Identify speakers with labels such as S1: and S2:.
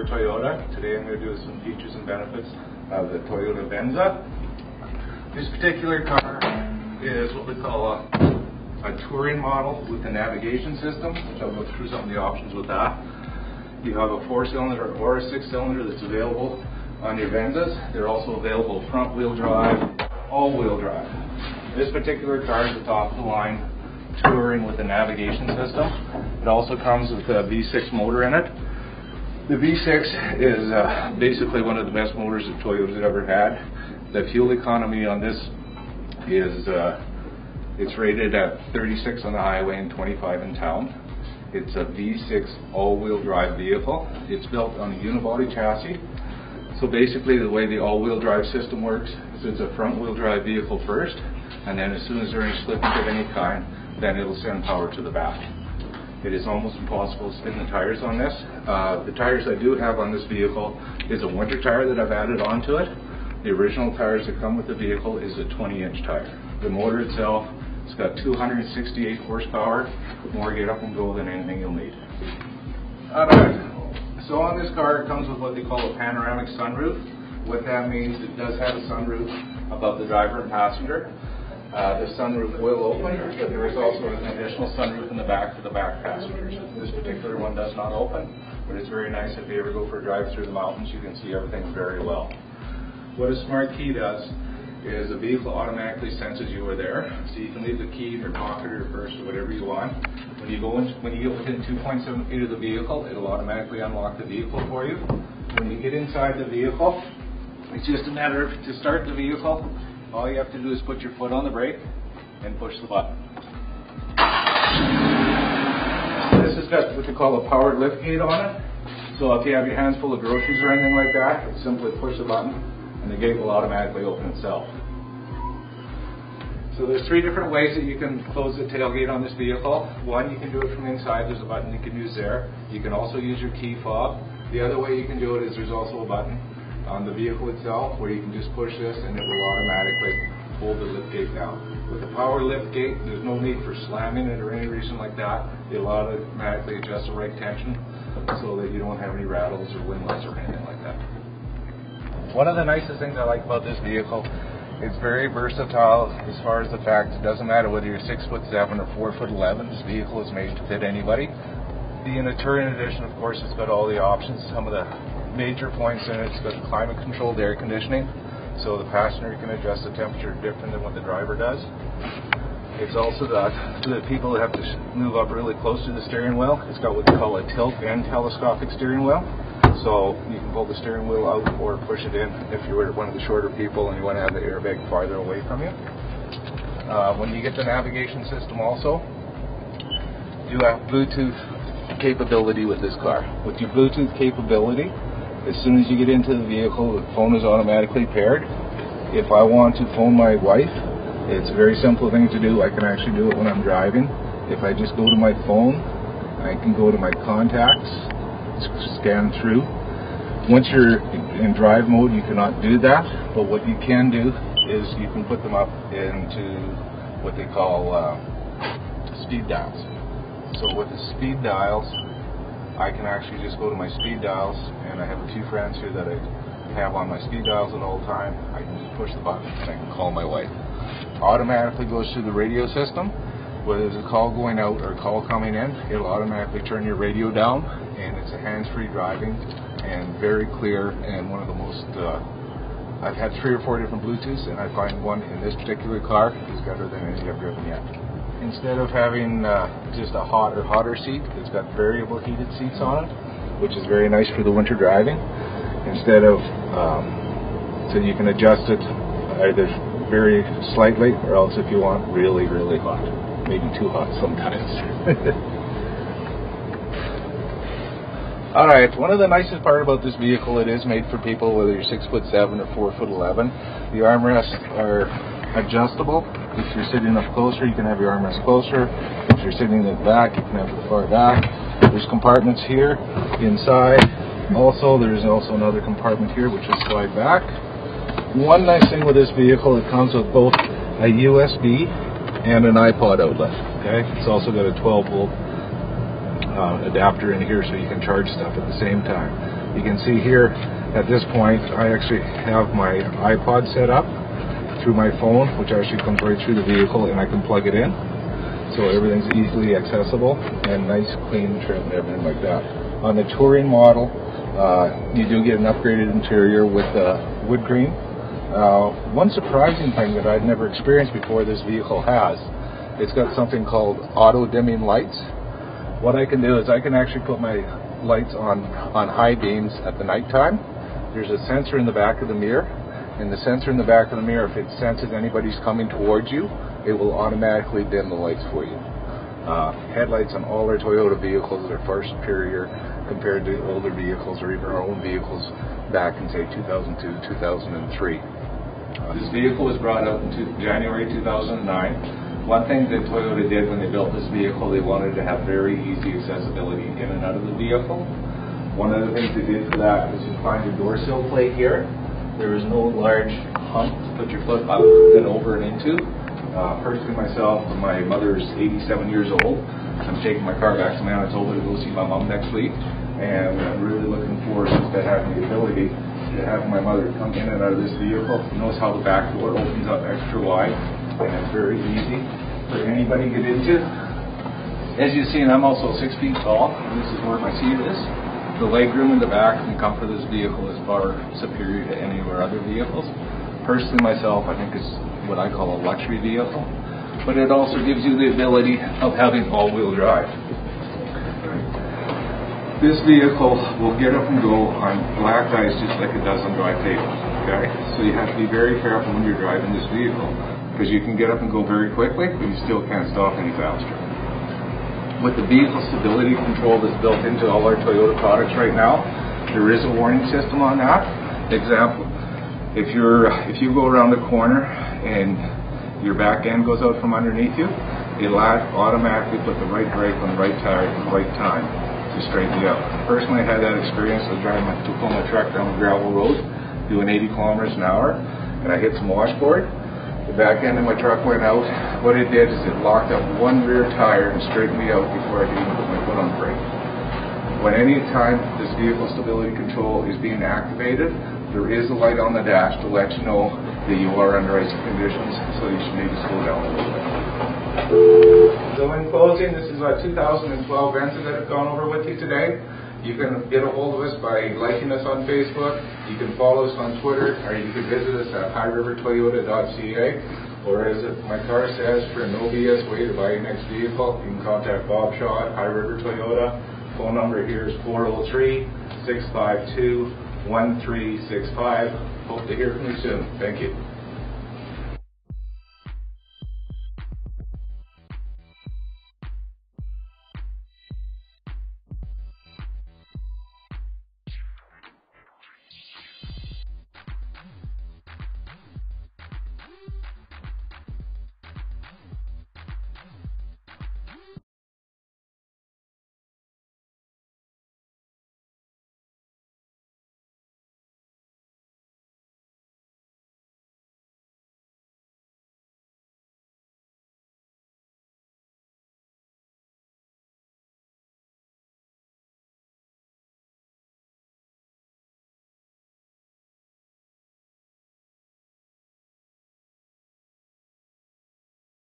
S1: for Toyota. Today I'm going to do some features and benefits of the Toyota Venza. This particular car is what we call a touring model with a navigation system, which I'll go through some of the options with that. You have a 4-cylinder or a 6-cylinder that's available on your Venzas. They're also available front-wheel drive, all-wheel drive. This particular car is the top of the line touring with a navigation system. It also comes with a V6 motor in it. The V6 is basically one of the best motors that Toyota's ever had. The fuel economy on this is it's rated at 36 on the highway and 25 in town. It's a V6 all-wheel drive vehicle. It's built on a unibody chassis. So basically the way the all-wheel drive system works is it's a front-wheel drive vehicle first, and then as soon as there's any slippage of any kind, then it'll send power to the back. It is almost impossible to spin the tires on this. The tires I do have on this vehicle is a winter tire that I've added onto it. The original tires that come with the vehicle is a 20-inch tire. The motor itself, it's got 268 horsepower, more get up and go than anything you'll need. Alright, so on this car it comes with what they call a panoramic sunroof. What that means, it does have a sunroof above the driver and passenger. The sunroof will open, but there is also an additional sunroof in the back for the back passengers. This particular one does not open, but it's very nice if you ever go for a drive through the mountains, you can see everything very well. What a smart key does is the vehicle automatically senses you are there, so you can leave the key in your pocket or purse or whatever you want. When you get within 2.7 feet of the vehicle, it'll automatically unlock the vehicle for you. When you get inside the vehicle, it's just a matter of to start the vehicle. All you have to do is put your foot on the brake and push the button. This has got what they call a powered liftgate on it. So if you have your hands full of groceries or anything like that, simply push the button and the gate will automatically open itself. So there's 3 different ways that you can close the tailgate on this vehicle. One, you can do it from inside. There's a button you can use there. You can also use your key fob. The other way you can do it is there's also a button on the vehicle itself where you can just push this and it will automatically hold the liftgate down. With the power liftgate, there's no need for slamming it or any reason like that. It'll automatically adjust the right tension so that you don't have any rattles or windlass or anything like that. One of the nicest things I like about this vehicle, it's very versatile as far as the fact it doesn't matter whether you're 6'7" or 4'11", this vehicle is made to fit anybody. In the touring edition, of course, it's got all the options. Some of the major points in it, it's got climate controlled air conditioning, so the passenger can adjust the temperature different than what the driver does. It's also got, for the people that have to move up really close to the steering wheel, it's got what they call a tilt and telescopic steering wheel. So you can pull the steering wheel out or push it in if you're one of the shorter people and you want to have the airbag farther away from you. When you get the navigation system also, you have Bluetooth capability with this car. With your Bluetooth capability, as soon as you get into the vehicle, the phone is automatically paired. If I want to phone my wife, it's a very simple thing to do. I can actually do it when I'm driving. If I just go to my phone, I can go to my contacts, scan through. Once you're in drive mode, you cannot do that, but what you can do is you can put them up into what they call speed dials. So with the speed dials, I can actually just go to my speed dials, and I have a few friends here that I have on my speed dials at all time. I can just push the button and I can call my wife. Automatically goes through the radio system. Whether there's a call going out or a call coming in, it'll automatically turn your radio down, and it's a hands-free driving and very clear, and one of the most I've had 3 or 4 different Bluetooths, and I find one in this particular car is better than any I've driven yet. Instead of having just a hot or hotter seat, it's got variable heated seats on it, which is very nice for the winter driving. Instead of, so you can adjust it either very slightly or else if you want really, really hot. Maybe too hot sometimes. Alright, one of the nicest part about this vehicle, it is made for people whether you're 6'7" or 4'11". The armrests are adjustable. If you're sitting up closer, you can have your armrest closer. If you're sitting in the back, you can have it far back. There's compartments here inside. Also, there's also another compartment here which will slide back. One nice thing with this vehicle, it comes with both a USB and an iPod outlet. Okay, it's also got a 12-volt adapter in here so you can charge stuff at the same time. You can see here at this point I actually have my iPod set up through my phone, which actually comes right through the vehicle, and I can plug it in. So everything's easily accessible and nice, clean trim and everything like that. On the touring model, you do get an upgraded interior with wood grain. One surprising thing that I'd never experienced before this vehicle has, it's got something called auto dimming lights. What I can do is I can actually put my lights on high beams at the nighttime. There's a sensor in the back of the mirror, and the sensor in the back of the mirror, if it senses anybody's coming towards you, it will automatically dim the lights for you. Headlights on all our Toyota vehicles are far superior compared to older vehicles or even our own vehicles back in, say, 2002, 2003. This vehicle was brought out in January 2009. One thing that Toyota did when they built this vehicle, they wanted to have very easy accessibility in and out of the vehicle. One of the things they did for that is you find your door sill plate here. There is no large hump to put your foot up and over and into. Personally myself, my mother's 87 years old. I'm taking my car back to Manitoba to go see my mom next week, and I'm really looking forward to having the ability to have my mother come in and out of this vehicle. Notice how the back door opens up extra wide, and it's very easy for anybody to get into. As you see, I'm also 6 feet tall, and this is where my seat is. The legroom in the back and the comfort of this vehicle is far superior to any of our other vehicles. Personally myself, I think it's what I call a luxury vehicle, but it also gives you the ability of having all-wheel drive. This vehicle will get up and go on black ice just like it does on dry pavement. Okay, so you have to be very careful when you're driving this vehicle, because you can get up and go very quickly, but you still can't stop any faster. With the vehicle stability control that's built into all our Toyota products right now, there is a warning system on that. Example, if you go around the corner and your back end goes out from underneath you, it'll automatically put the right brake on the right tire at the right time to straighten you out. Personally, I had that experience. I was driving my Tacoma truck down the gravel road, doing 80 kilometers an hour, and I hit some washboard. The back end of my truck went out. What it did is it locked up one rear tire and straightened me out before I could even put my foot on the brake. When any time this vehicle stability control is being activated, there is a light on the dash to let you know that you are under ice conditions, so you should maybe slow down a little bit. So in closing, this is a 2012 Venza that I've gone over with you today. You can get a hold of us by liking us on Facebook, you can follow us on Twitter, or you can visit us at highrivertoyota.ca, or as my car says, for no BS way to buy your next vehicle, you can contact Bob Shaw at High River Toyota. Phone number here is 403-652-1365. Hope to hear from you soon. Thank you.